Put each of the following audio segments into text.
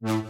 Welcome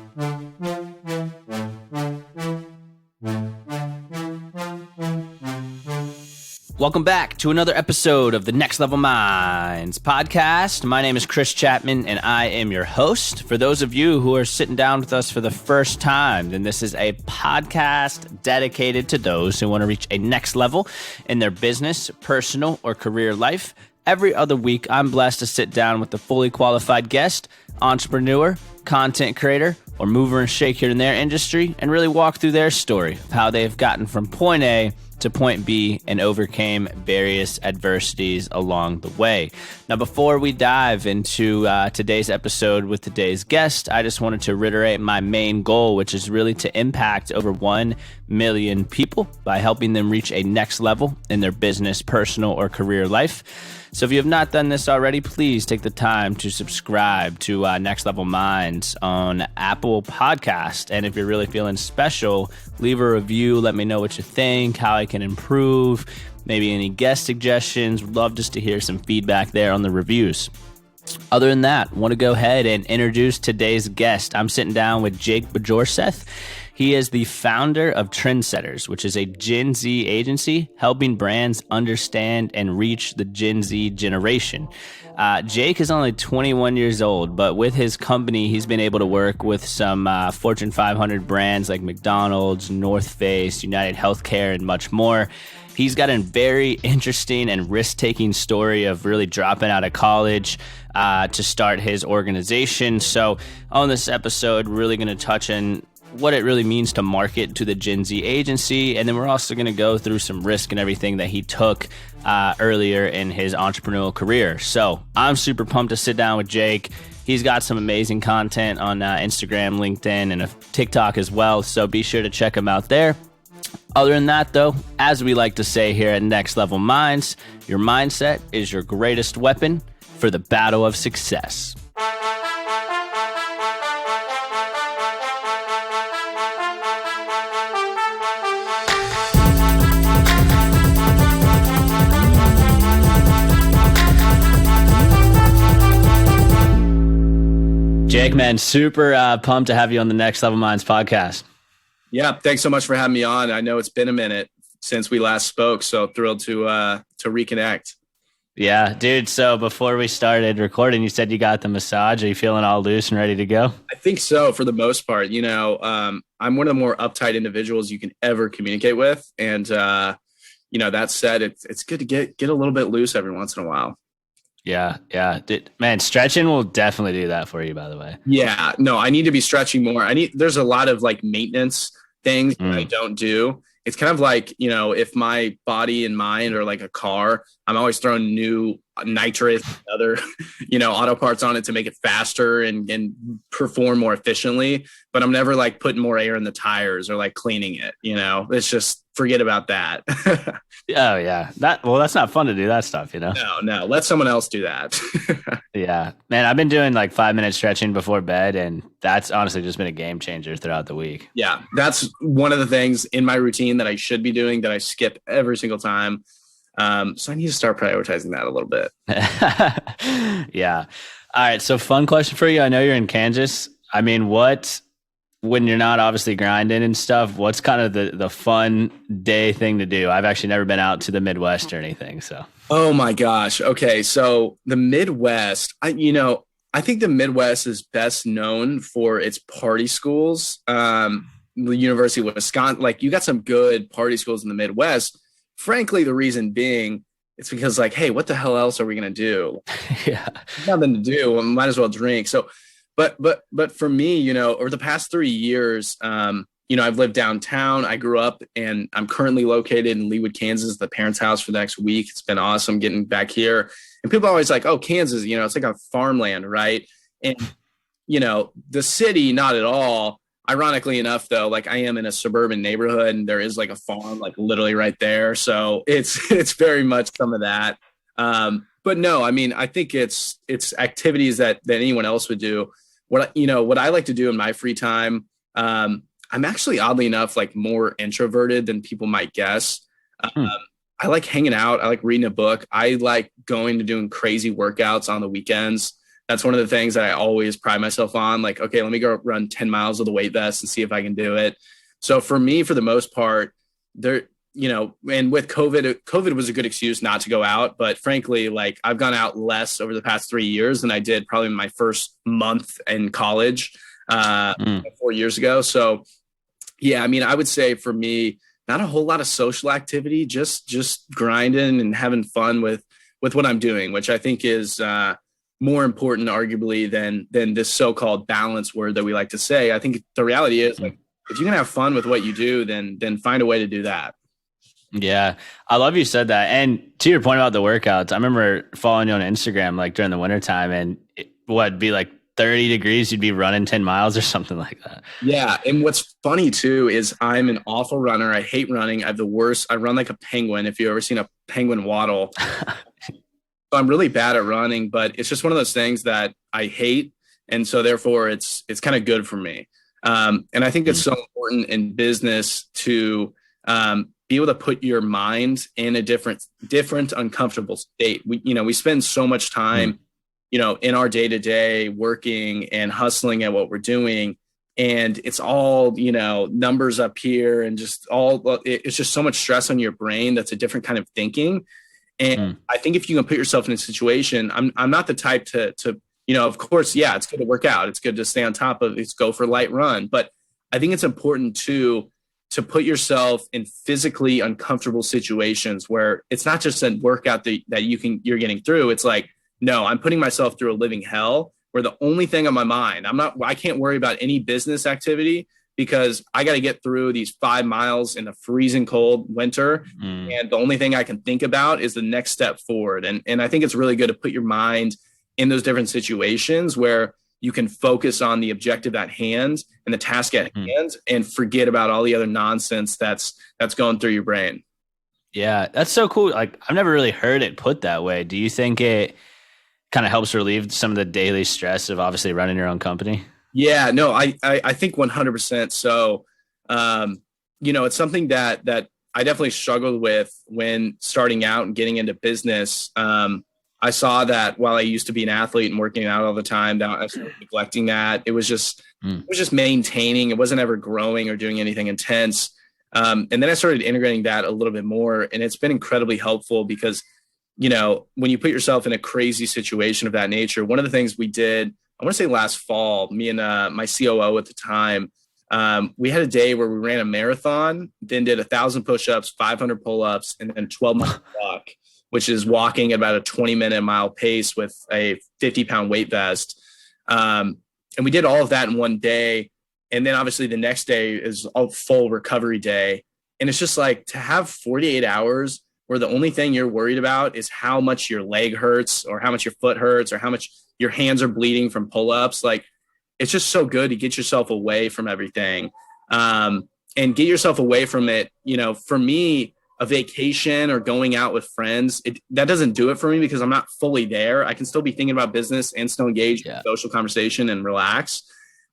back to another episode of the Next Level Minds podcast. My name is Chris Chapman, and I am your host. For those of you who are sitting down with us for the first time, then this is a podcast dedicated to those who want to reach a next level in their business, personal, or career life. Every other week, I'm blessed to sit down with a fully qualified guest, entrepreneur, content creator, or mover and shaker in their industry, and really walk through their story of how they've gotten from point A to point B and overcame various adversities along the way. Now, before we dive into today's episode with today's guest, I just wanted to reiterate my main goal, which is really to impact over 1 million people by helping them reach a next level in their business, personal, or career life. So if you have not done this already, please take the time to subscribe to Next Level Minds on Apple Podcast. And if you're really feeling special, leave a review. Let me know what you think, how I can improve, maybe any guest suggestions. Would love just to hear some feedback there on the reviews. Other than that, I want to go ahead and introduce today's guest. I'm sitting down with Jake Bjorseth. He is the founder of Trndsttrs, which is a Gen Z agency helping brands understand and reach the Gen Z generation. Jake is only 21 years old, but with his company, he's been able to work with some Fortune 500 brands like McDonald's, North Face, UnitedHealthCare, and much more. He's got a very interesting and risk-taking story of really dropping out of college to start his organization. So on this episode, really going to touch on what it really means to market to the Gen Z agency. And then we're also going to go through some risk and everything that he took earlier in his entrepreneurial career. So I'm super pumped to sit down with Jake. He's got some amazing content on Instagram, LinkedIn, and a TikTok as well. So be sure to check him out there. Other than that, though, as we like to say here at Next Level Minds, your mindset is your greatest weapon for the battle of success. Jake, man, super pumped to have you on the Next Level Minds podcast. Yeah, thanks so much for having me on. I know it's been a minute since we last spoke, so thrilled to reconnect. Yeah, dude. So before we started recording, you said you got the massage. Are you feeling all loose and ready to go? I think so, for the most part. You know, I'm one of the more uptight individuals you can ever communicate with, and you know, that said, it's good to get a little bit loose every once in a while. Yeah. Man, stretching will definitely do that for you, by the way. Yeah, no, I need to be stretching more. There's a lot of like maintenance things that I don't do. It's kind of like, you know, if my body and mind are like a car, I'm always throwing new nitrous, other, you know, auto parts on it to make it faster and perform more efficiently. But I'm never like putting more air in the tires or like cleaning it, you know, it's just forget about that. Oh yeah. That's not fun to do that stuff, you know? No, let someone else do that. Yeah, man, I've been doing like 5-minute stretching before bed, and that's honestly just been a game changer throughout the week. Yeah. That's one of the things in my routine that I should be doing that I skip every single time. So I need to start prioritizing that a little bit. Yeah. All right. So fun question for you. I know you're in Kansas. I mean, when you're not obviously grinding and stuff, what's kind of the fun day thing to do? I've actually never been out to the Midwest or anything. So. Oh my gosh. Okay. So the Midwest, I think the Midwest is best known for its party schools. The University of Wisconsin, like you got some good party schools in the Midwest. Frankly, the reason being, it's because like, hey, what the hell else are we going to do? Yeah. Nothing to do. We might as well drink. So, but for me, you know, over the past 3 years, you know, I've lived downtown. I grew up and I'm currently located in Leawood, Kansas, the parents' house for the next week. It's been awesome getting back here. And people are always like, oh, Kansas, you know, it's like a farmland, right? And, you know, the city, not at all. Ironically enough, though, like I am in a suburban neighborhood and there is like a farm like literally right there. So it's very much some of that. But no, I mean, I think it's activities that anyone else would do. What I like to do in my free time, I'm actually oddly enough like more introverted than people might guess. I like hanging out. I like reading a book. I like going to doing crazy workouts on the weekends. That's one of the things that I always pride myself on. Like, okay, let me go run 10 miles with a weight vest and see if I can do it. So for me, for the most part, there, and with COVID was a good excuse not to go out. But frankly, like I've gone out less over the past 3 years than I did probably my first month in college 4 years ago. So yeah, I mean, I would say for me, not a whole lot of social activity, just grinding and having fun with what I'm doing, which I think is more important, arguably, than this so-called balance word that we like to say. I think the reality is, like, if you can have fun with what you do, then find a way to do that. Yeah, I love you said that. And to your point about the workouts, I remember following you on Instagram like during the wintertime, and it'd be like 30 degrees, you'd be running 10 miles or something like that. Yeah. And what's funny too is I'm an awful runner. I hate running. I have the worst. I run like a penguin. If you've ever seen a penguin waddle. So I'm really bad at running, but it's just one of those things that I hate. And so therefore it's kind of good for me. And I think it's so important in business to be able to put your mind in a different uncomfortable state. We spend so much time, in our day-to-day working and hustling at what we're doing. And it's all, numbers up here and it's just so much stress on your brain. That's a different kind of thinking. And I think if you can put yourself in a situation, I'm not the type to of course, yeah, it's good to work out. It's good to stay on top of it. Go for a light run. But I think it's important to put yourself in physically uncomfortable situations where it's not just a workout that you're getting through. It's like, no, I'm putting myself through a living hell where the only thing on my mind, I can't worry about any business activity because I got to get through these 5 miles in the freezing cold winter. And the only thing I can think about is the next step forward. And I think it's really good to put your mind in those different situations where you can focus on the objective at hand and the task at hand and forget about all the other nonsense that's going through your brain. Yeah, that's so cool. Like I've never really heard it put that way. Do you think it kind of helps relieve some of the daily stress of obviously running your own company? Yeah, no, I think 100%. So, it's something that I definitely struggled with when starting out and getting into business. I saw that while I used to be an athlete and working out all the time, that I started neglecting that. It was just maintaining. It wasn't ever growing or doing anything intense. And then I started integrating that a little bit more, and it's been incredibly helpful because, when you put yourself in a crazy situation of that nature, one of the things we did, I want to say last fall, me and my COO at the time, we had a day where we ran a marathon, then did 1,000 push-ups, 500 pull-ups, and then 12 miles walk, which is walking at about a 20-minute mile pace with a 50-pound weight vest. And we did all of that in one day. And then obviously the next day is a full recovery day. And it's just like to have 48 hours where the only thing you're worried about is how much your leg hurts or how much your foot hurts or how much your hands are bleeding from pull-ups. Like, it's just so good to get yourself away from everything and get yourself away from it. For me, a vacation or going out with friends, that doesn't do it for me because I'm not fully there. I can still be thinking about business and still engage in social conversation and relax.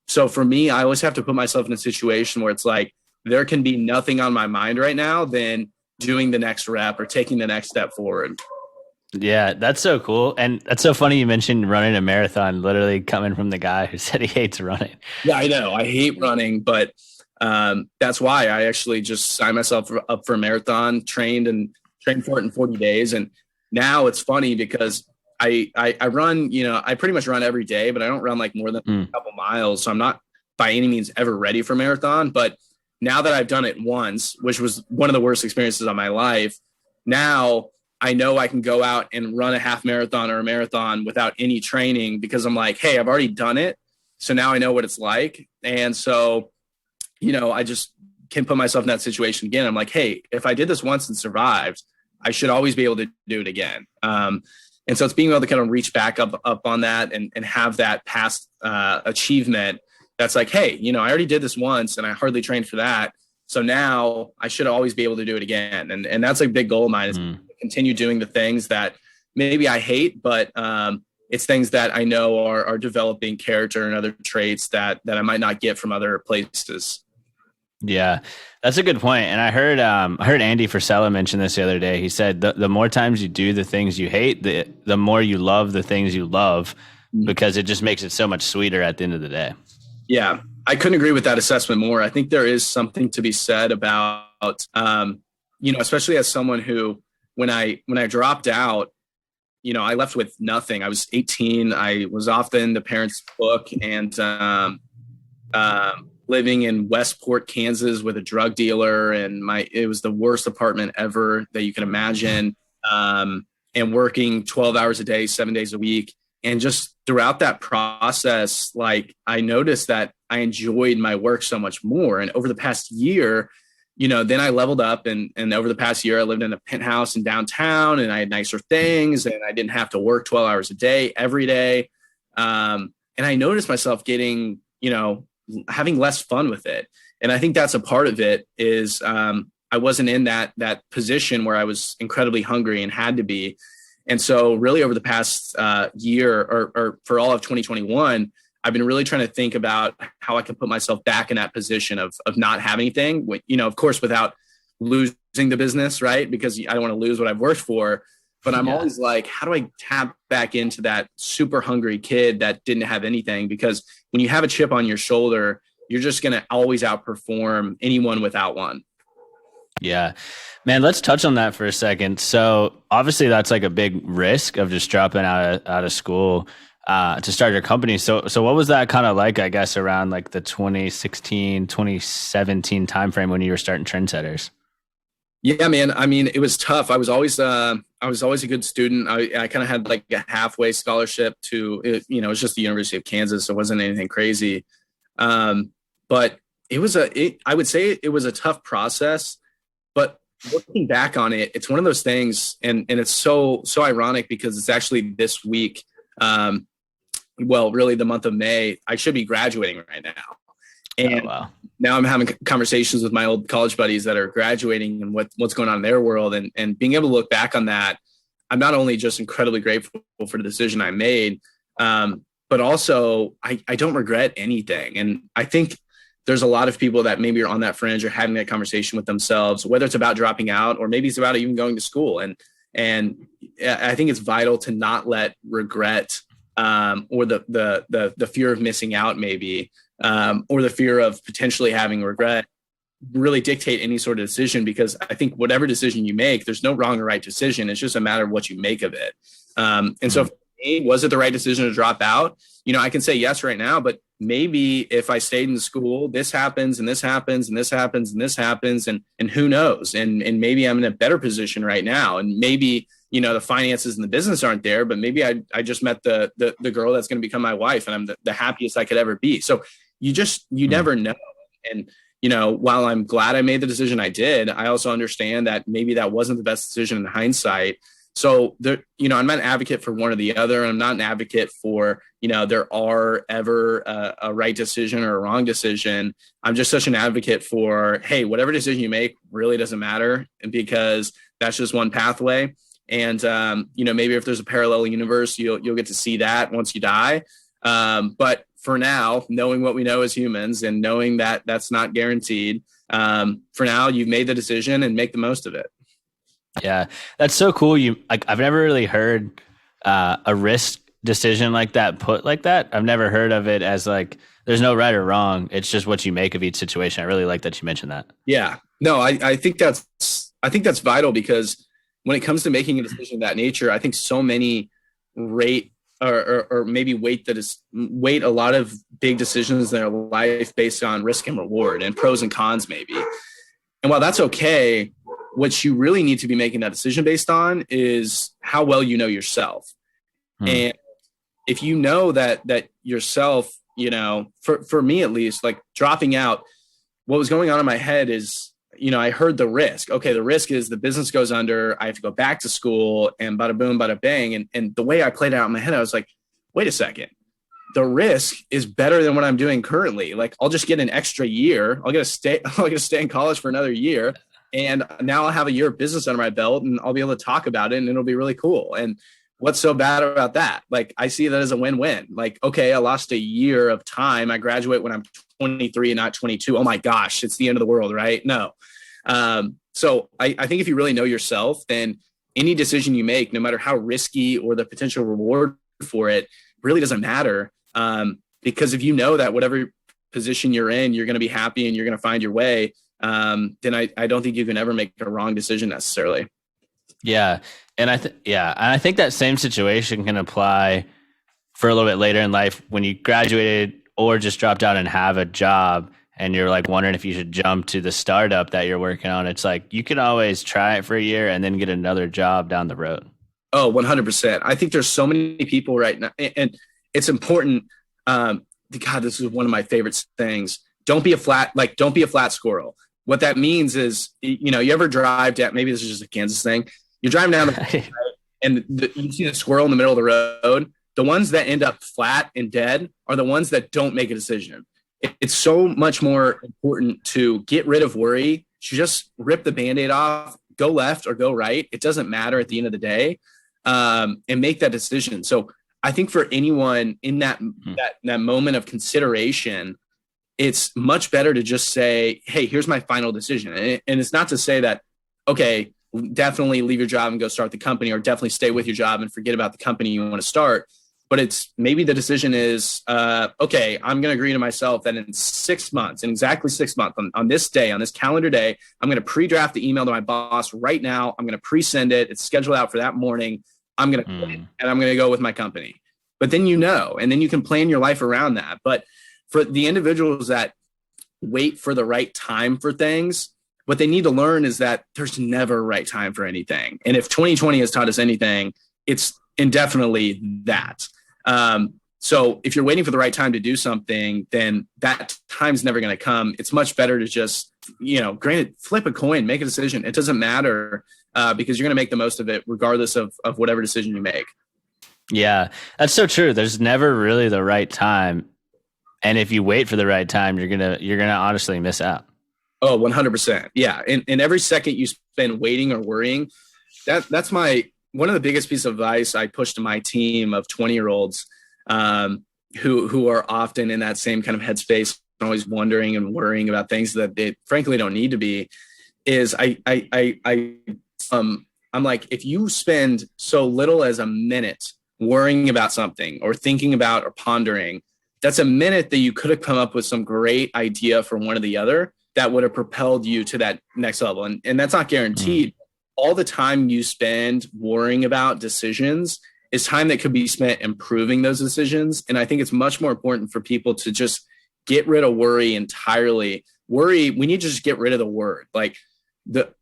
So for me, I always have to put myself in a situation where it's like, there can be nothing on my mind right now than doing the next rep or taking the next step forward. Yeah, that's so cool. And that's so funny you mentioned running a marathon, literally coming from the guy who said he hates running. Yeah, I know. I hate running, but that's why I actually just signed myself up for a marathon, trained for it in 40 days. And now it's funny because I run, I pretty much run every day, but I don't run like more than a couple miles. So I'm not by any means ever ready for a marathon. But now that I've done it once, which was one of the worst experiences of my life, now I know I can go out and run a half marathon or a marathon without any training because I'm like, hey, I've already done it. So now I know what it's like. And so, I just can put myself in that situation again. I'm like, hey, if I did this once and survived, I should always be able to do it again. And so it's being able to kind of reach back up on that and have that past achievement. That's like, hey, I already did this once and I hardly trained for that. So now I should always be able to do it again. And that's a big goal of mine is to continue doing the things that maybe I hate, but it's things that I know are developing character and other traits that I might not get from other places. Yeah, that's a good point. And I heard Andy Frisella mention this the other day. He said the more times you do the things you hate, the more you love the things you love. because it just makes it so much sweeter at the end of the day. Yeah, I couldn't agree with that assessment more. I think there is something to be said about, especially as someone who, when I dropped out, I left with nothing. I was 18. I was off the parents' book and living in Westport, Kansas with a drug dealer. And it was the worst apartment ever that you can imagine. And working 12 hours a day, 7 days a week. And just throughout that process, like I noticed that I enjoyed my work so much more. And over the past year, then I leveled up and over the past year, I lived in a penthouse in downtown and I had nicer things and I didn't have to work 12 hours a day every day. And I noticed myself getting, having less fun with it. And I think that's a part of it is I wasn't in that position where I was incredibly hungry and had to be. And so really over the past year or for all of 2021, I've been really trying to think about how I can put myself back in that position of not having anything, of course, without losing the business, right? Because I don't want to lose what I've worked for. But I'm always like, how do I tap back into that super hungry kid that didn't have anything? Because when you have a chip on your shoulder, you're just going to always outperform anyone without one. Yeah, man, let's touch on that for a second. So obviously that's like a big risk of just dropping out of school to start your company. So what was that kind of like, I guess, around like the 2016, 2017 timeframe when you were starting Trndtsttrs? Yeah, man. I mean, it was tough. I was always a good student. I kind of had like a halfway scholarship to, it was just the University of Kansas. So it wasn't anything crazy. But I would say it was a tough process, but looking back on it, it's one of those things. And it's so ironic because it's actually this week. Really the month of May, I should be graduating right now. And now I'm having conversations with my old college buddies that are graduating and what's going on in their world. And being able to look back on that, I'm not only just incredibly grateful for the decision I made, but also I don't regret anything. And I think there's a lot of people that maybe are on that fringe or having that conversation with themselves, whether it's about dropping out or maybe it's about even going to school. And I think it's vital to not let regret or the fear of missing out maybe, or the fear of potentially having regret really dictate any sort of decision, because I think whatever decision you make, there's no wrong or right decision. It's just a matter of what you make of it. So for me, was it the right decision to drop out? I can say yes right now, but maybe if I stayed in school, this happens and this happens and this happens and this happens and who knows? And maybe I'm in a better position right now. And maybe, the finances and the business aren't there, but maybe I just met the girl that's going to become my wife and I'm the happiest I could ever be. So you never know. And, while I'm glad I made the decision I did, I also understand that maybe that wasn't the best decision in hindsight. So I'm not an advocate for one or the other. I'm not an advocate for, there are ever a right decision or a wrong decision. I'm just such an advocate for, hey, whatever decision you make really doesn't matter because that's just one pathway. And, maybe if there's a parallel universe, you'll get to see that once you die. But for now, knowing what we know as humans and knowing that that's not guaranteed, for now, you've made the decision and make the most of it. Yeah, that's so cool. I've never really heard a risk decision like that put like that. I've never heard of it as like, there's no right or wrong. It's just what you make of each situation. I really like that you mentioned that. Yeah, no, I think that's vital because when it comes to making a decision of that nature, I think so many rate or maybe weight a lot of big decisions in their life based on risk and reward and pros and cons maybe. And while that's okay, what you really need to be making that decision based on is how well you know yourself. And if you know that yourself, for me at least, like dropping out, what was going on in my head is, I heard the risk. Okay, the risk is the business goes under, I have to go back to school and bada boom, bada bang. And the way I played it out in my head, I was like, wait a second. The risk is better than what I'm doing currently. Like I'll just get an extra year. I'll get to stay in college for another year. And now I'll have a year of business under my belt and I'll be able to talk about it and it'll be really cool. And what's so bad about that? Like, I see that as a win-win. Like, okay, I lost a year of time. I graduate when I'm 23 and not 22. Oh my gosh, it's the end of the world, right? No. So I think if you really know yourself, then any decision you make, no matter how risky or the potential reward for it, really doesn't matter. Because if you know that whatever position you're in, you're going to be happy and you're going to find your way, then I don't think you can ever make a wrong decision necessarily. Yeah. And I think that same situation can apply for a little bit later in life when you graduated or just dropped out and have a job and you're like wondering if you should jump to the startup that you're working on. It's like, you can always try it for a year and then get another job down the road. Oh, 100%. I think there's so many people right now, and it's important. God, this is one of my favorite things. Don't be a flat squirrel. What that means is, you ever drive down, maybe this is just a Kansas thing. You're driving down the and you see the squirrel in the middle of the road. The ones that end up flat and dead are the ones that don't make a decision. It's so much more important to get rid of worry. Just rip the Band-Aid off, go left or go right. It doesn't matter at the end of the day, and make that decision. So I think for anyone in that moment of consideration, it's much better to just say, hey, here's my final decision. And it's not to say that, okay, definitely leave your job and go start the company, or definitely stay with your job and forget about the company you want to start. But it's maybe the decision is, okay, I'm going to agree to myself that in 6 months, in exactly 6 months, on this day, on this calendar day, I'm going to pre-draft the email to my boss right now. I'm going to pre-send it. It's scheduled out for that morning. I'm going to quit and I'm going to go with my company. But then and then you can plan your life around that. But for the individuals that wait for the right time for things, what they need to learn is that there's never a right time for anything. And if 2020 has taught us anything, it's indefinitely that. So if you're waiting for the right time to do something, then that time's never going to come. It's much better to just, granted, flip a coin, make a decision. It doesn't matter because you're going to make the most of it regardless of whatever decision you make. Yeah, that's so true. There's never really the right time. And if you wait for the right time, you're going to honestly miss out. Oh, 100%. Yeah. And every second you spend waiting or worrying, that's one of the biggest pieces of advice I push to my team of 20-year-olds who are often in that same kind of headspace, always wondering and worrying about things that they frankly don't need to be, is I'm like, if you spend so little as a minute worrying about something or thinking about or pondering, that's a minute that you could have come up with some great idea for one or the other that would have propelled you to that next level. And that's not guaranteed. All the time you spend worrying about decisions is time that could be spent improving those decisions. And I think it's much more important for people to just get rid of worry entirely. Worry, we need to just get rid of the word. Like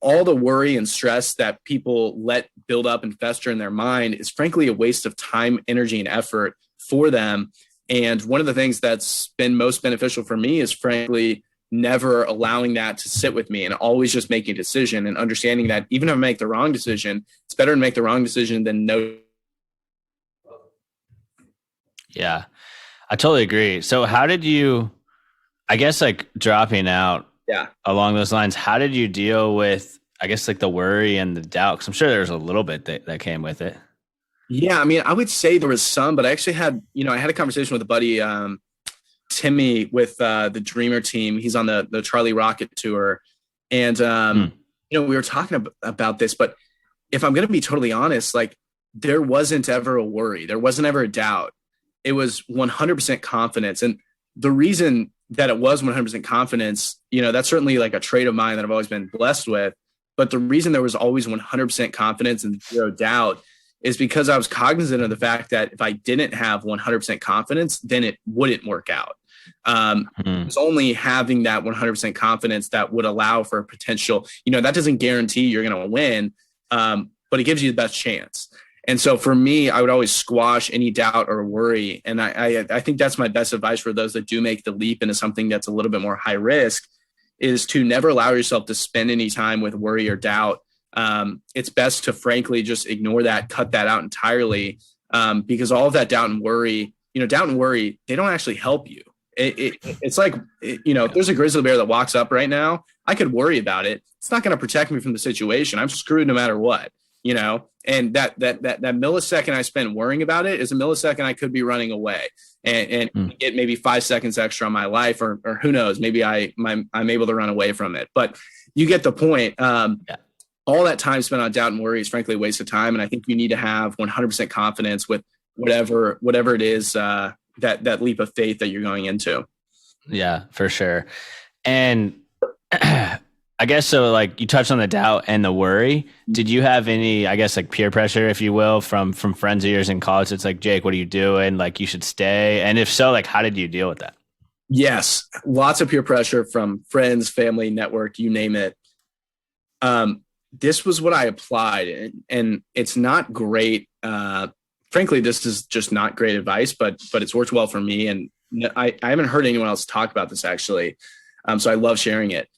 all the worry and stress that people let build up and fester in their mind is frankly a waste of time, energy, and effort for them. And one of the things that's been most beneficial for me is frankly never allowing that to sit with me and always just making a decision and understanding that even if I make the wrong decision, it's better to make the wrong decision than no. Yeah, I totally agree. So how did you, I guess, like dropping out along those lines, how did you deal with, I guess, like the worry and the doubt? Because I'm sure there's a little bit that came with it. Yeah, I mean, I would say there was some, but I actually had, I had a conversation with a buddy, Timmy, with the Dreamer team. He's on the Charlie Rocket tour. And, we were talking about this, but if I'm going to be totally honest, like there wasn't ever a worry. There wasn't ever a doubt. It was 100% confidence. And the reason that it was 100% confidence, that's certainly like a trait of mine that I've always been blessed with. But the reason there was always 100% confidence and zero doubt is because I was cognizant of the fact that if I didn't have 100% confidence, then it wouldn't work out. It was only having that 100% confidence that would allow for a potential, that doesn't guarantee you're going to win, but it gives you the best chance. And so for me, I would always squash any doubt or worry. And I think that's my best advice for those that do make the leap into something that's a little bit more high risk, is to never allow yourself to spend any time with worry or doubt. It's best to frankly just ignore that, cut that out entirely, because all of that doubt and worry, they don't actually help you. It's like, if there's a grizzly bear that walks up right now, I could worry about it. It's not going to protect me from the situation. I'm screwed no matter what, and that millisecond I spent worrying about it is a millisecond I could be running away and get maybe 5 seconds extra on my life, or who knows, maybe I'm able to run away from it. But you get the point. All that time spent on doubt and worry is frankly a waste of time. And I think you need to have 100% confidence with whatever it is, that leap of faith that you're going into. Yeah, for sure. And I guess so, like you touched on the doubt and the worry. Did you have any, I guess, like peer pressure, if you will, from friends of yours in college? It's like, Jake, what are you doing? Like, you should stay. And if so, like, how did you deal with that? Yes, lots of peer pressure from friends, family, network, you name it. This was what I applied, and it's not great. Frankly, this is just not great advice, but it's worked well for me. And I haven't heard anyone else talk about this actually. So I love sharing it.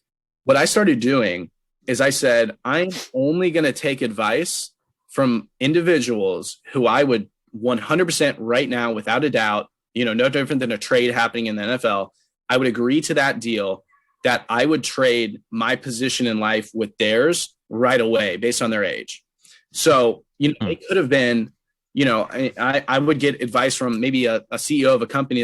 What I started doing is I said, I'm only going to take advice from individuals who I would 100% right now, without a doubt, no different than a trade happening in the NFL. I would agree to that deal that I would trade my position in life with theirs right away based on their age. So, it could have been, I would get advice from maybe a CEO of a company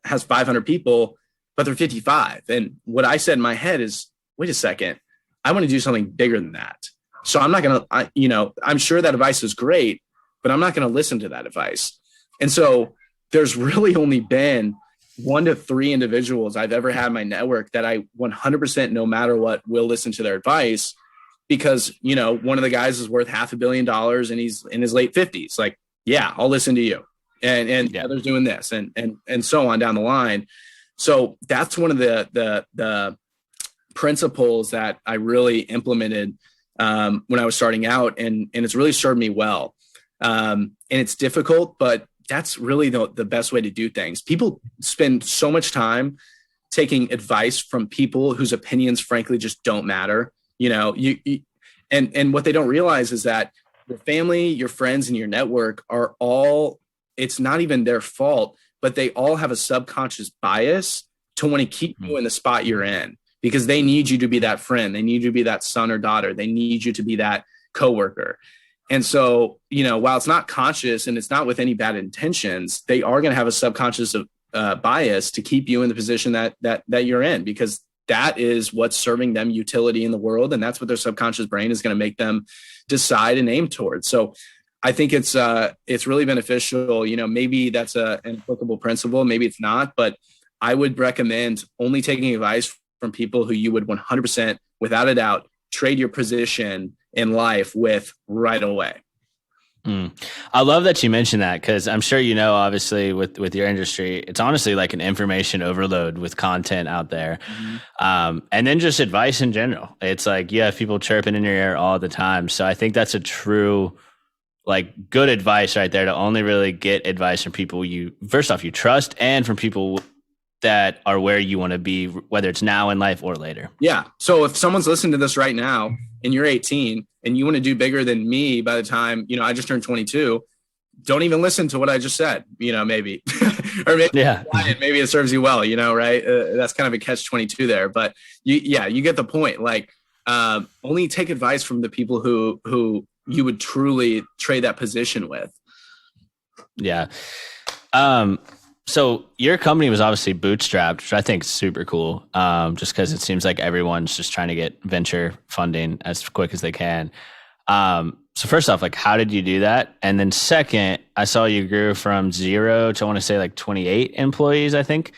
has 500 people, but they're 55. And what I said in my head is, wait a second, I want to do something bigger than that. So I'm not going to, I'm sure that advice is great, but I'm not going to listen to that advice. And so there's really only been 1 to 3 individuals I've ever had in my network that I 100%, no matter what, will listen to their advice, because, one of the guys is worth $500 million and he's in his late 50s. Like, yeah, I'll listen to you. And yeah, others doing this and so on down the line. So that's one of the principles that I really implemented when I was starting out, and it's really served me well. And it's difficult, but that's really the best way to do things. People spend so much time taking advice from people whose opinions, frankly, just don't matter. And what they don't realize is that your family, your friends, and your network are all, it's not even their fault, but they all have a subconscious bias to want to keep you in the spot you're in, because they need you to be that friend. They need you to be that son or daughter. They need you to be that coworker. And so, while it's not conscious and it's not with any bad intentions, they are going to have a subconscious bias to keep you in the position that you're in, because that is what's serving them utility in the world. And that's what their subconscious brain is going to make them decide and aim towards. So I think it's really beneficial. Maybe that's an applicable principle. Maybe it's not, but I would recommend only taking advice from people who you would 100%, without a doubt, trade your position in life with right away. I love that you mentioned that, because I'm sure, obviously with your industry, it's honestly like an information overload with content out there. And then just advice in general. It's like you have people chirping in your ear all the time. So I think that's a true, like, good advice right there, to only really get advice from people first off, you trust, and from people that are where you want to be, whether it's now in life or later. Yeah. So if someone's listening to this right now and you're 18 and you want to do bigger than me by the time, I just turned 22, don't even listen to what I just said, maybe, or maybe it serves you well, right. That's kind of a catch-22 there, but you get the point. Like, only take advice from the people who you would truly trade that position with. Yeah. So your company was obviously bootstrapped, which I think is super cool, just because it seems like everyone's just trying to get venture funding as quick as they can. So first off, like, how did you do that? And then second, I saw you grew from 0 to, I want to say, like 28 employees, I think.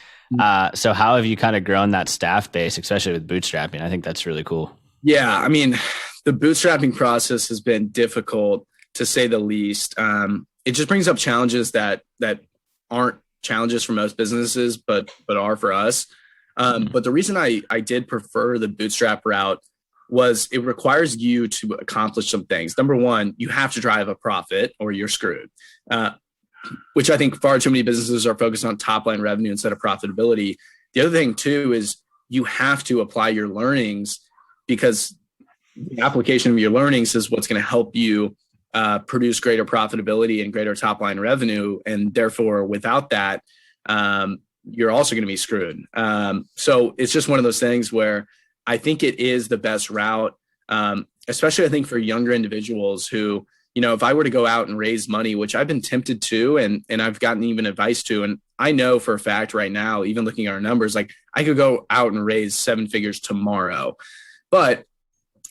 So how have you kind of grown that staff base, especially with bootstrapping? I think that's really cool. Yeah, I mean, the bootstrapping process has been difficult, to say the least. It just brings up challenges that aren't challenges for most businesses, but are for us. But the reason I did prefer the bootstrap route was it requires you to accomplish some things. Number one, you have to drive a profit or you're screwed, which I think far too many businesses are focused on top line revenue instead of profitability. The other thing too is you have to apply your learnings, because the application of your learnings is what's going to help you produce greater profitability and greater top line revenue. And therefore, without that, you're also going to be screwed. So it's just one of those things where I think it is the best route, especially I think for younger individuals who, if I were to go out and raise money, which I've been tempted to, and I've gotten even advice to, and I know for a fact right now, even looking at our numbers, like I could go out and raise 7 figures tomorrow, but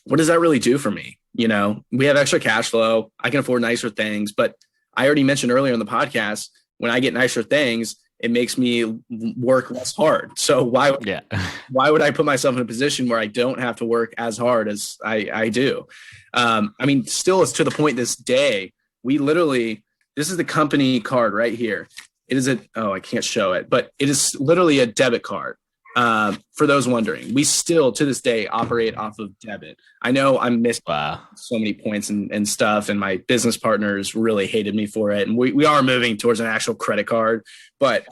what does that really do for me? We have extra cash flow. I can afford nicer things, but I already mentioned earlier in the podcast, when I get nicer things, it makes me work less hard. So why would I put myself in a position where I don't have to work as hard as I do? I mean, still, it's to the point this day, this is the company card right here. It is I can't show it, but it is literally a debit card. For those wondering, we still to this day operate off of debit. I know I'm missing so many points and stuff, and my business partners really hated me for it. And we are moving towards an actual credit card, but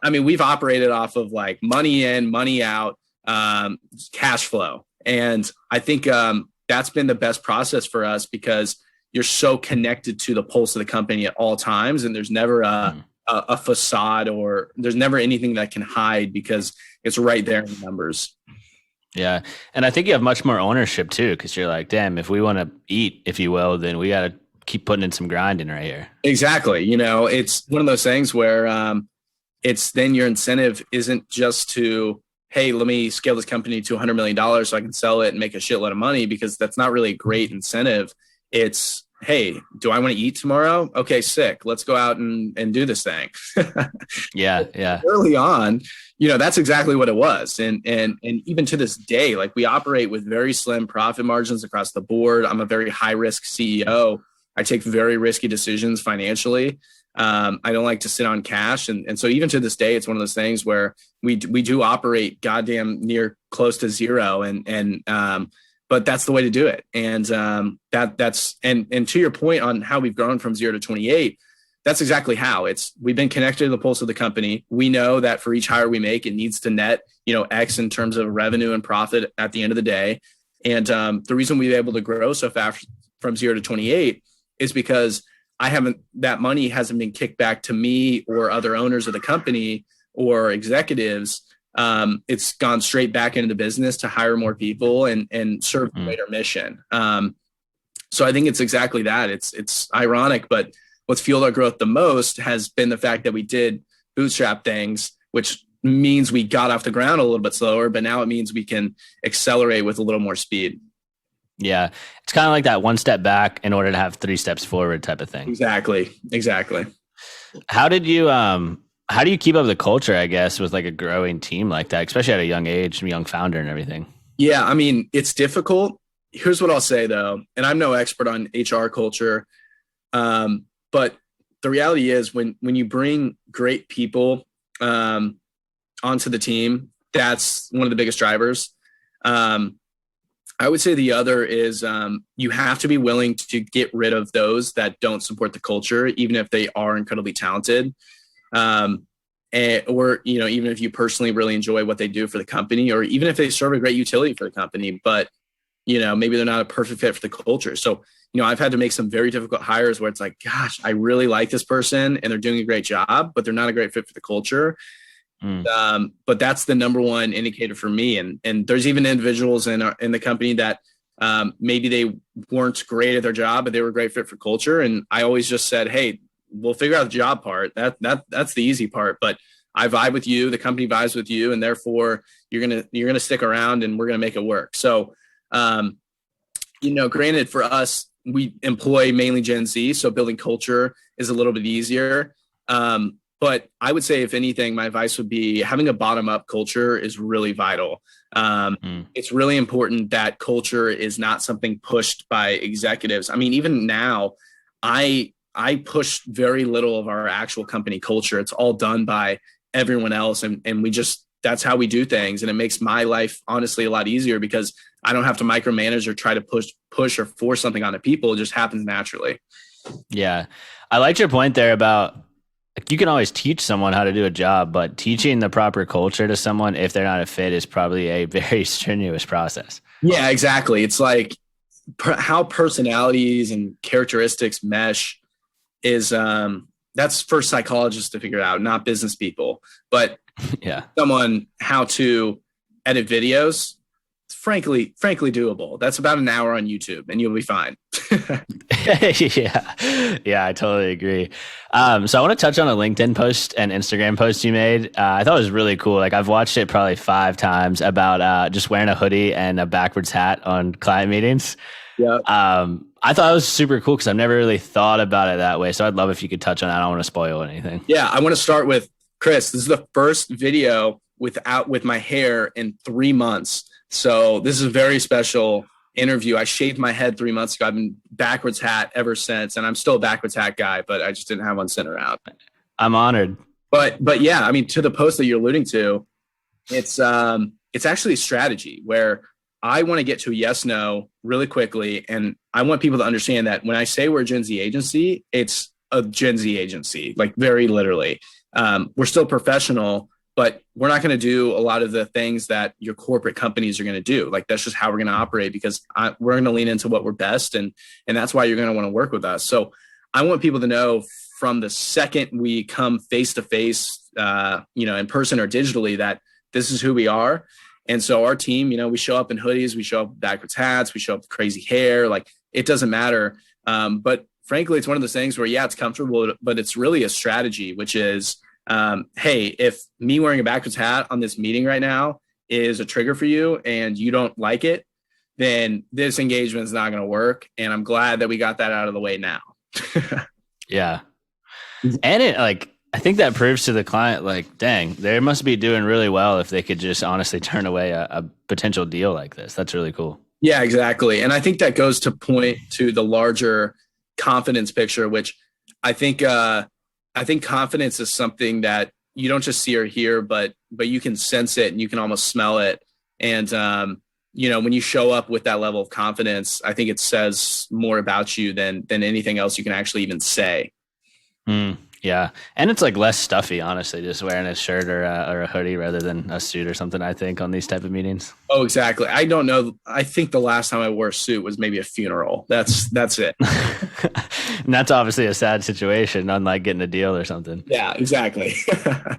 I mean, we've operated off of like money in, money out, cash flow. And I think that's been the best process for us because you're so connected to the pulse of the company at all times. And there's never a facade, or there's never anything that can hide because it's right there in the numbers. Yeah. And I think you have much more ownership too, because you're like, damn, if we want to eat, if you will, then we got to keep putting in some grinding right here. Exactly. You know, it's one of those things where it's then your incentive isn't just to, hey, let me scale this company to $100 million so I can sell it and make a shitload of money, because that's not really a great incentive. It's, hey, do I want to eat tomorrow? Okay, sick. Let's go out and do this thing. Yeah. Early on, you know, that's exactly what it was. And even to this day, like, we operate with very slim profit margins across the board. I'm a very high risk CEO. I take very risky decisions financially. I don't like to sit on cash. And so even to this day, it's one of those things where we do operate goddamn near close to zero. But that's the way to do it. And that's to your point on how we've grown from 0 to 28, that's exactly how we've been connected to the pulse of the company. We know that for each hire we make, it needs to net, X in terms of revenue and profit at the end of the day. And the reason we've been able to grow so fast from 0 to 28 is because that money hasn't been kicked back to me or other owners of the company or executives. It's gone straight back into the business to hire more people and serve a greater mission. So I think it's exactly that. It's ironic, but what's fueled our growth the most has been the fact that we did bootstrap things, which means we got off the ground a little bit slower, but now it means we can accelerate with a little more speed. Yeah. It's kind of like that one step back in order to have 3 steps forward type of thing. Exactly. How do you keep up the culture, I guess, with like a growing team like that, especially at a young age, young founder and everything? Yeah. I mean, it's difficult. Here's what I'll say though. And I'm no expert on HR culture. But the reality is when you bring great people, onto the team, that's one of the biggest drivers. I would say the other is you have to be willing to get rid of those that don't support the culture, even if they are incredibly talented. Or even if you personally really enjoy what they do for the company, or even if they serve a great utility for the company, but, maybe they're not a perfect fit for the culture. So, I've had to make some very difficult hires where it's like, gosh, I really like this person and they're doing a great job, but they're not a great fit for the culture. But that's the number one indicator for me. And there's even individuals in the company that maybe they weren't great at their job, but they were a great fit for culture. And I always just said, hey, we'll figure out the job part. That's the easy part. But I vibe with you, the company vibes with you, and therefore you're gonna stick around, and we're gonna make it work. So, granted, for us, we employ mainly Gen Z, so building culture is a little bit easier. But I would say, if anything, my advice would be having a bottom-up culture is really vital. It's really important that culture is not something pushed by executives. I mean, even now, I push very little of our actual company culture. It's all done by everyone else. And that's how we do things. And it makes my life honestly a lot easier because I don't have to micromanage or try to push or force something onto people. It just happens naturally. Yeah. I liked your point there about, you can always teach someone how to do a job, but teaching the proper culture to someone, if they're not a fit, is probably a very strenuous process. Yeah, exactly. It's like how personalities and characteristics mesh is that's for psychologists to figure out, not business people. But yeah, someone how to edit videos, it's frankly doable. That's about an hour on YouTube and you'll be fine. Yeah, I totally agree. So I want to touch on a LinkedIn post and Instagram post you made. I thought it was really cool. Like, I've watched it probably 5 times about just wearing a hoodie and a backwards hat on client meetings. Yeah. I thought it was super cool because I've never really thought about it that way. So I'd love if you could touch on that. I don't want to spoil anything. Yeah. I want to start with Chris. This is the first video with my hair in 3 months. So this is a very special interview. I shaved my head 3 months ago. I've been backwards hat ever since, and I'm still a backwards hat guy, but I just didn't have one sitting around. I'm honored. But yeah, I mean, to the post that you're alluding to, it's actually a strategy where I want to get to a yes, no really quickly. And I want people to understand that when I say we're a Gen Z agency, it's a Gen Z agency, like very literally. We're still professional, but we're not going to do a lot of the things that your corporate companies are going to do. Like that's just how we're going to operate because we're going to lean into what we're best. And that's why you're going to want to work with us. So I want people to know from the second we come face to face, in person or digitally, that this is who we are. And so our team, we show up in hoodies, we show up backwards hats, we show up with crazy hair, like it doesn't matter. But frankly, it's one of those things where, yeah, it's comfortable, but it's really a strategy, which is, hey, if me wearing a backwards hat on this meeting right now is a trigger for you and you don't like it, then this engagement is not going to work. And I'm glad that we got that out of the way now. Yeah. And I think that proves to the client, like, dang, they must be doing really well if they could just honestly turn away a potential deal like this. That's really cool. Yeah, exactly. And I think that goes to point to the larger confidence picture, which I think confidence is something that you don't just see or hear, but you can sense it and you can almost smell it. And, when you show up with that level of confidence, I think it says more about you than anything else you can actually even say. Yeah. And it's like less stuffy, honestly, just wearing a shirt or a hoodie rather than a suit or something, I think, on these type of meetings. Oh, exactly. I don't know. I think the last time I wore a suit was maybe a funeral. That's it. And that's obviously a sad situation, unlike getting a deal or something. Yeah, exactly.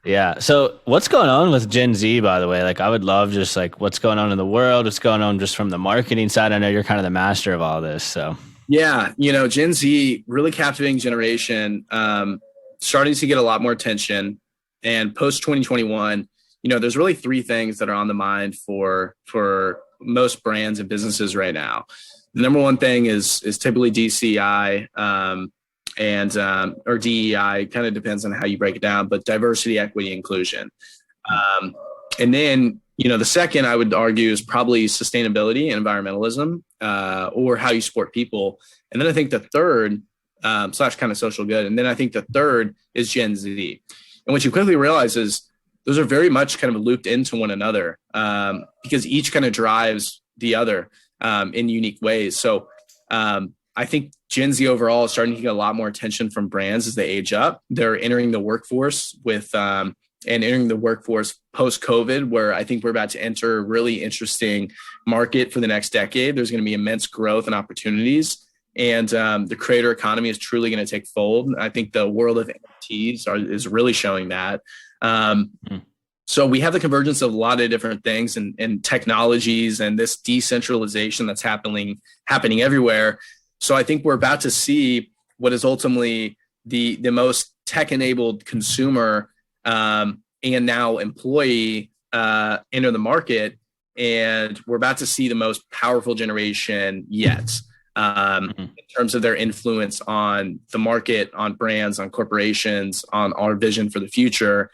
Yeah. So what's going on with Gen Z, by the way? Like, I would love just like what's going on in the world, what's going on just from the marketing side. I know you're kind of the master of all this. So yeah, Gen Z, really captivating generation. Starting to get a lot more attention, and post 2021, there's really three things that are on the mind for most brands and businesses right now. The number one thing is typically DCI, or DEI, kind of depends on how you break it down, but diversity, equity, inclusion. And then, the second I would argue is probably sustainability and environmentalism, or how you support people. And then I think the third, / kind of social good. And then I think the third is Gen Z. And what you quickly realize is those are very much kind of looped into one another, because each kind of drives the other in unique ways. So I think Gen Z overall is starting to get a lot more attention from brands as they age up. They're entering the workforce and entering the workforce post-COVID, where I think we're about to enter a really interesting market for the next decade. There's going to be immense growth and opportunities. And the creator economy is truly going to take fold. I think the world of NFTs is really showing that. So we have the convergence of a lot of different things and technologies and this decentralization that's happening everywhere. So I think we're about to see what is ultimately the most tech-enabled consumer and now employee enter the market. And we're about to see the most powerful generation yet. In terms of their influence on the market, on brands, on corporations, on our vision for the future.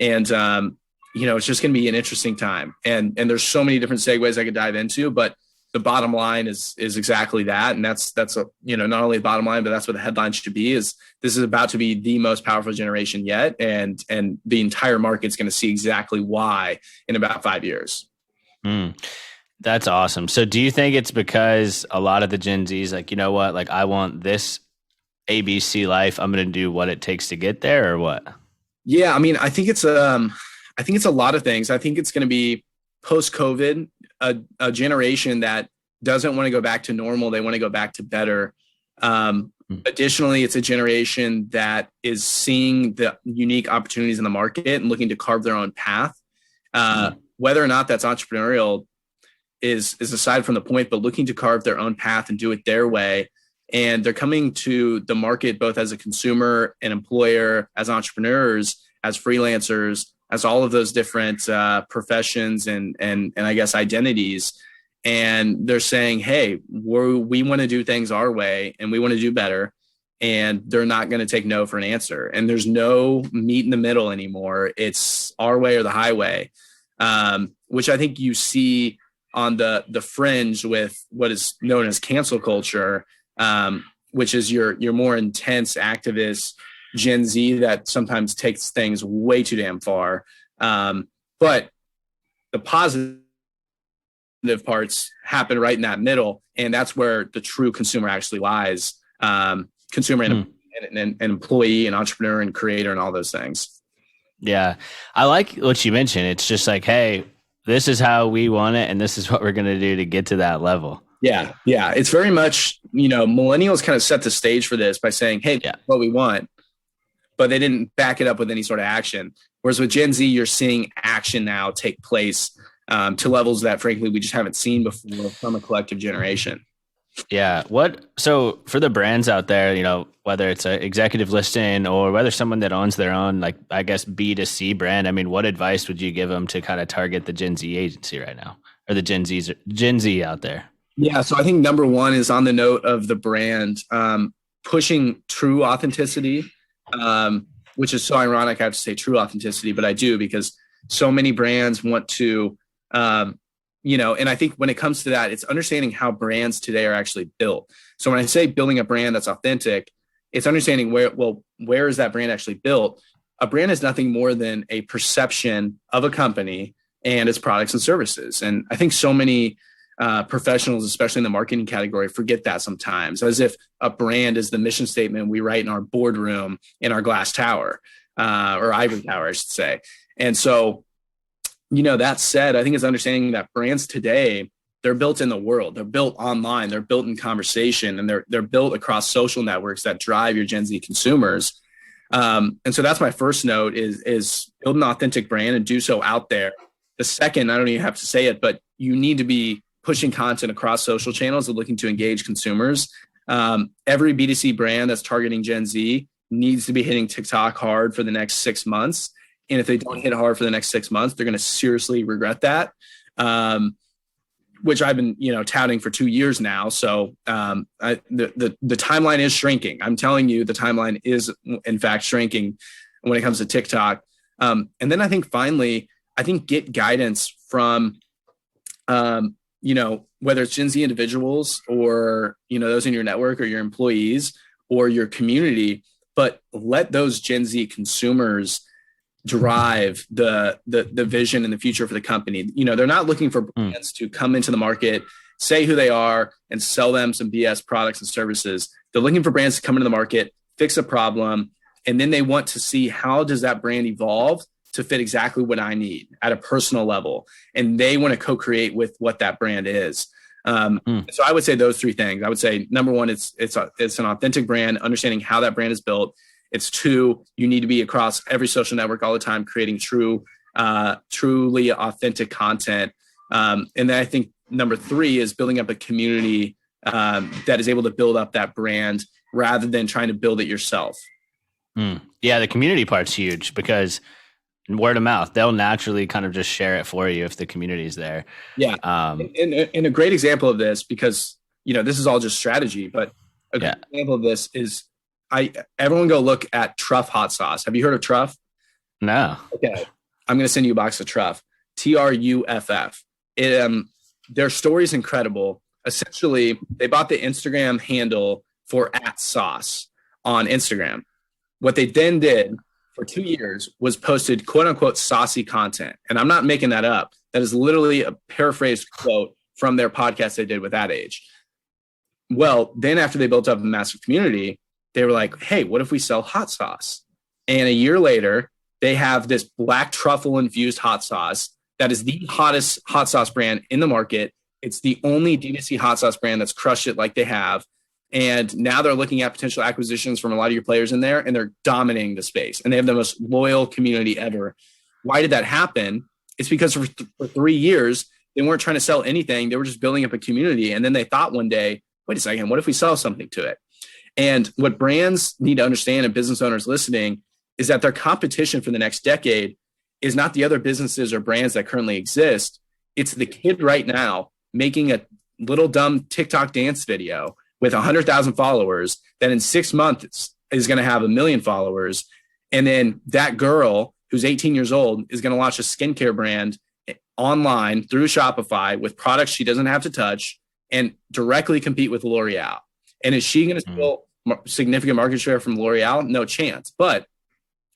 And, it's just going to be an interesting time. And there's so many different segues I could dive into, but the bottom line is exactly that. And that's not only the bottom line, but that's what the headline should be, is this is about to be the most powerful generation yet. And the entire market's going to see exactly why in about 5 years. That's awesome. So do you think it's because a lot of the Gen Z's like, you know what, like I want this ABC life, I'm going to do what it takes to get there, or what? Yeah. I mean, I think it's a lot of things. I think it's going to be post-COVID, a generation that doesn't want to go back to normal. They want to go back to better. Additionally, it's a generation that is seeing the unique opportunities in the market and looking to carve their own path. Whether or not that's entrepreneurial is aside from the point, but looking to carve their own path and do it their way. And they're coming to the market both as a consumer, an employer, as entrepreneurs, as freelancers, as all of those different professions and I guess identities. and they're saying, hey, we want to do things our way and we want to do better. And they're not going to take no for an answer. And there's no meet in the middle anymore. It's our way or the highway, which I think you see on the fringe with what is known as cancel culture, which is your more intense activist Gen Z that sometimes takes things way too damn far. But the positive parts happen right in that middle. And that's where the true consumer actually lies. Consumer and an employee and entrepreneur and creator and all those things. Yeah. I like what you mentioned. It's just like, hey, this is how we want it. And this is what we're going to do to get to that level. Yeah. Yeah. It's very much, millennials kind of set the stage for this by saying, hey, that's what we want, but they didn't back it up with any sort of action. Whereas with Gen Z, you're seeing action now take place to levels that frankly, we just haven't seen before from a collective generation. Yeah. So for the brands out there, whether it's an executive listing or whether someone that owns their own, like, I guess, B2C brand, I mean, what advice would you give them to kind of target the Gen Z agency right now, or the Gen Z out there? Yeah. So I think number one is on the note of the brand, pushing true authenticity, which is so ironic. I have to say true authenticity, but I do, because so many brands want to, and I think when it comes to that, it's understanding how brands today are actually built. So when I say building a brand that's authentic, it's understanding where is that brand actually built? A brand is nothing more than a perception of a company and its products and services. And I think so many professionals, especially in the marketing category, forget that sometimes, as if a brand is the mission statement we write in our boardroom in our glass tower, or ivory tower, I should say. And so, that said, I think it's understanding that brands today, they're built in the world. They're built online. They're built in conversation, and they're built across social networks that drive your Gen Z consumers. And so that's my first note is build an authentic brand and do so out there. The second, I don't even have to say it, but you need to be pushing content across social channels and looking to engage consumers. Every B2C brand that's targeting Gen Z needs to be hitting TikTok hard for the next 6 months. And if they don't hit hard for the next 6 months, they're going to seriously regret that, which I've been, touting for 2 years now. So the timeline is shrinking. I'm telling you, the timeline is, in fact, shrinking when it comes to TikTok. And then I think finally, get guidance from, whether it's Gen Z individuals or, those in your network or your employees or your community, but let those Gen Z consumers drive the vision and the future for the company. They're not looking for brands to come into the market, say who they are, and sell them some BS products and services. They're looking for brands to come into the market, fix a problem, and then they want to see how does that brand evolve to fit exactly what I need at a personal level. And they want to co-create with what that brand is. So I would say those three things. I would say, number one, it's an authentic brand, understanding how that brand is built. It's two, you need to be across every social network all the time, creating truly authentic content. And then I think number three is building up a community that is able to build up that brand rather than trying to build it yourself. Yeah, the community part's huge, because word of mouth, they'll naturally kind of just share it for you if the community is there. Yeah. And a great example of this, because, this is all just strategy, but a great example of this is everyone go look at Truff hot sauce. Have you heard of Truff? No. Okay. I'm going to send you a box of Truff, Truff. Their story is incredible. Essentially, they bought the Instagram handle for @sauce on Instagram. What they then did for 2 years was posted quote unquote saucy content. And I'm not making that up. That is literally a paraphrased quote from their podcast they did with That Age. Well, then after they built up a massive community, they were like, hey, what if we sell hot sauce? And a year later, they have this black truffle infused hot sauce that is the hottest hot sauce brand in the market. It's the only D2C hot sauce brand that's crushed it like they have. And now they're looking at potential acquisitions from a lot of your players in there, and they're dominating the space. And they have the most loyal community ever. Why did that happen? It's because for 3 years, they weren't trying to sell anything. They were just building up a community. And then they thought one day, wait a second, what if we sell something to it? And what brands need to understand, and business owners listening, is that their competition for the next decade is not the other businesses or brands that currently exist. It's the kid right now making a little dumb TikTok dance video with 100,000 followers that in 6 months is going to have 1 million followers. And then that girl who's 18 years old is going to launch a skincare brand online through Shopify with products she doesn't have to touch and directly compete with L'Oreal. And is she going to steal significant market share from L'Oreal? No chance. But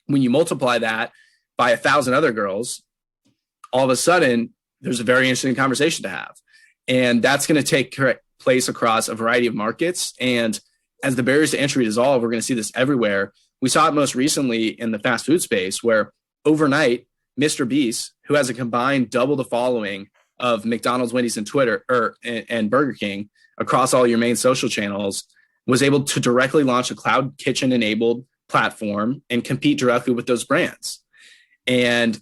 when you multiply that by 1,000 other girls, all of a sudden there's a very interesting conversation to have. And that's going to take place across a variety of markets. And as the barriers to entry dissolve, we're going to see this everywhere. We saw it most recently in the fast food space, where overnight, Mr. Beast, who has a combined double the following of McDonald's, Wendy's, and Twitter and Burger King across all your main social channels, was able to directly launch a cloud kitchen enabled platform and compete directly with those brands. And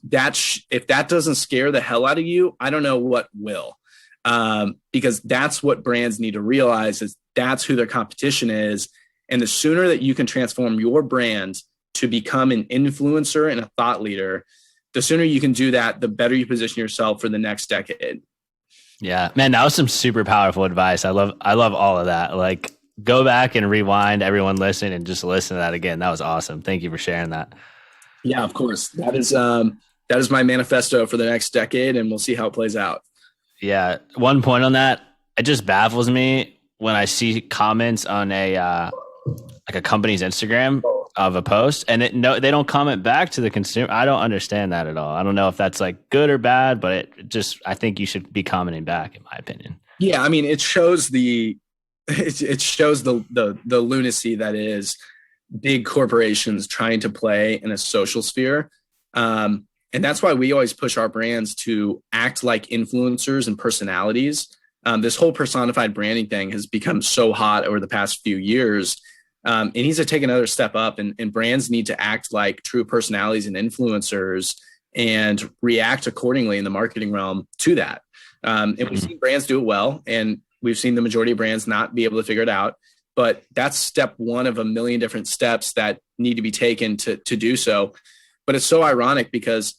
if that doesn't scare the hell out of you, I don't know what will. Because that's what brands need to realize, is that's who their competition is. And the sooner that you can transform your brand to become an influencer and a thought leader, the sooner you can do that, the better you position yourself for the next decade. Yeah, man, that was some super powerful advice. I love all of that. Like, go back and rewind, everyone listen, and just listen to that again. That was awesome. Thank you for sharing that. Yeah, of course. That is my manifesto for the next decade, and we'll see how it plays out. Yeah. One point on that, it just baffles me when I see comments on a company's Instagram of a post, and they don't comment back to the consumer. I don't understand that at all. I don't know if that's like good or bad, but I think you should be commenting back, in my opinion. Yeah, I mean, it shows the lunacy that is big corporations trying to play in a social sphere. And that's why we always push our brands to act like influencers and personalities. This whole personified branding thing has become so hot over the past few years. It needs to take another step up, and brands need to act like true personalities and influencers and react accordingly in the marketing realm to that. And we've seen brands do it well, and we've seen the majority of brands not be able to figure it out. But that's step one of a million different steps that need to be taken to do so. But it's so ironic because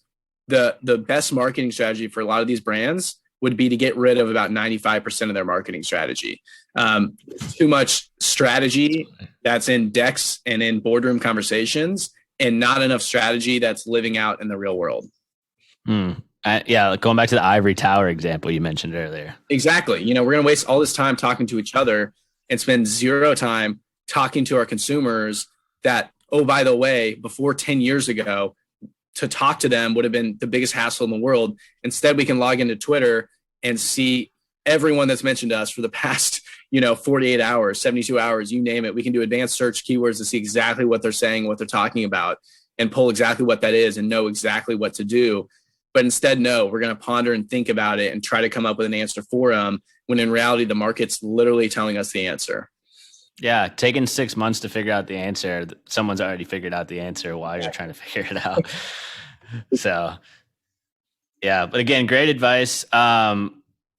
the best marketing strategy for a lot of these brands would be to get rid of about 95% of their marketing strategy. Too much strategy that's in decks and in boardroom conversations, and not enough strategy that's living out in the real world. Yeah, going back to the ivory tower example you mentioned earlier. Exactly. We're going to waste all this time talking to each other and spend zero time talking to our consumers that, oh, by the way, before 10 years ago, to talk to them would have been the biggest hassle in the world. Instead, we can log into Twitter and see everyone that's mentioned us for the past, 48 hours, 72 hours, you name it. We can do advanced search keywords to see exactly what they're saying, what they're talking about, and pull exactly what that is and know exactly what to do. But instead, no, we're going to ponder and think about it and try to come up with an answer for them, when in reality, the market's literally telling us the answer. Yeah, taking 6 months to figure out the answer. Someone's already figured out the answer while you're trying to figure it out. So, yeah, but again, great advice.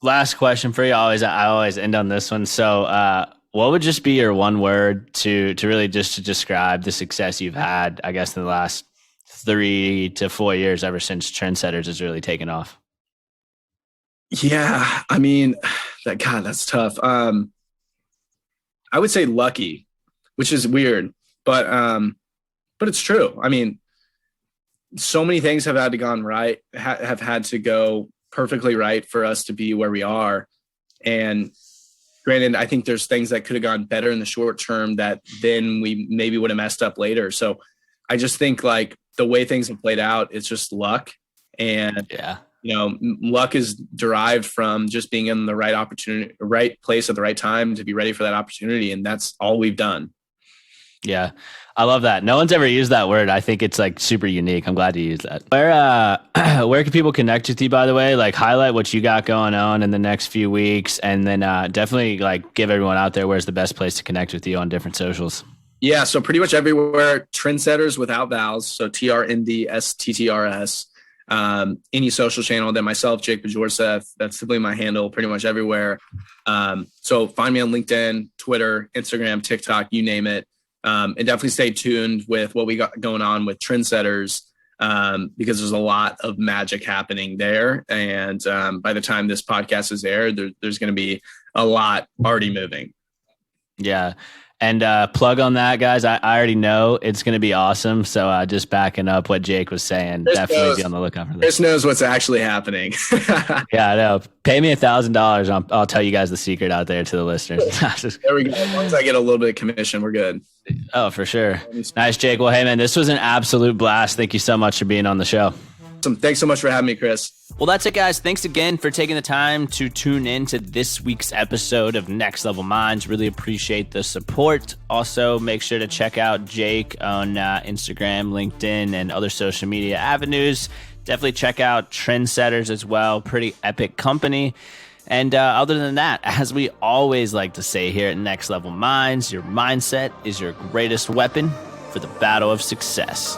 Last question for you. I always end on this one. So, what would just be your one word to really just to describe the success you've had, I guess, in the last 3 to 4 years, ever since Trndsttrs has really taken off? Yeah, I mean, that's tough. I would say lucky, which is weird, but it's true. I mean, so many things have had to gone right, have had to go perfectly right for us to be where we are. And granted, I think there's things that could have gone better in the short term that then we maybe would have messed up later. So I just think like the way things have played out, it's just luck. And luck is derived from just being in the right opportunity, right place at the right time to be ready for that opportunity. And that's all we've done. Yeah. I love that. No one's ever used that word. I think it's like super unique. I'm glad you used that. Where can people connect with you, by the way? Like, highlight what you got going on in the next few weeks, and then definitely like give everyone out there where's the best place to connect with you on different socials. Yeah. So pretty much everywhere, Trndsttrs without vowels. So TRNDSTTRS. Any social channel that myself, Jake Bjorseth, that's simply my handle pretty much everywhere. So find me on LinkedIn, Twitter, Instagram, TikTok, you name it. And definitely stay tuned with what we got going on with Trndsttrs. because there's a lot of magic happening there. And by the time this podcast is aired, there's going to be a lot already moving. Yeah. And plug on that, guys. I already know it's going to be awesome. So just backing up what Jake was saying, definitely be on the lookout for this. Chris knows what's actually happening. Yeah, I know. Pay me $1,000. I'll tell you guys the secret out there to the listeners. There we go. Once I get a little bit of commission, we're good. Oh, for sure. Nice, Jake. Well, hey, man, this was an absolute blast. Thank you so much for being on the show. Awesome. Thanks so much for having me, Chris. Well, that's it, guys. Thanks again for taking the time to tune in to this week's episode of Next Level Minds. Really appreciate the support. Also, make sure to check out Jake on Instagram, LinkedIn, and other social media avenues. Definitely check out Trndsttrs as well. Pretty epic company. And other than that, as we always like to say here at Next Level Minds, your mindset is your greatest weapon for the battle of success.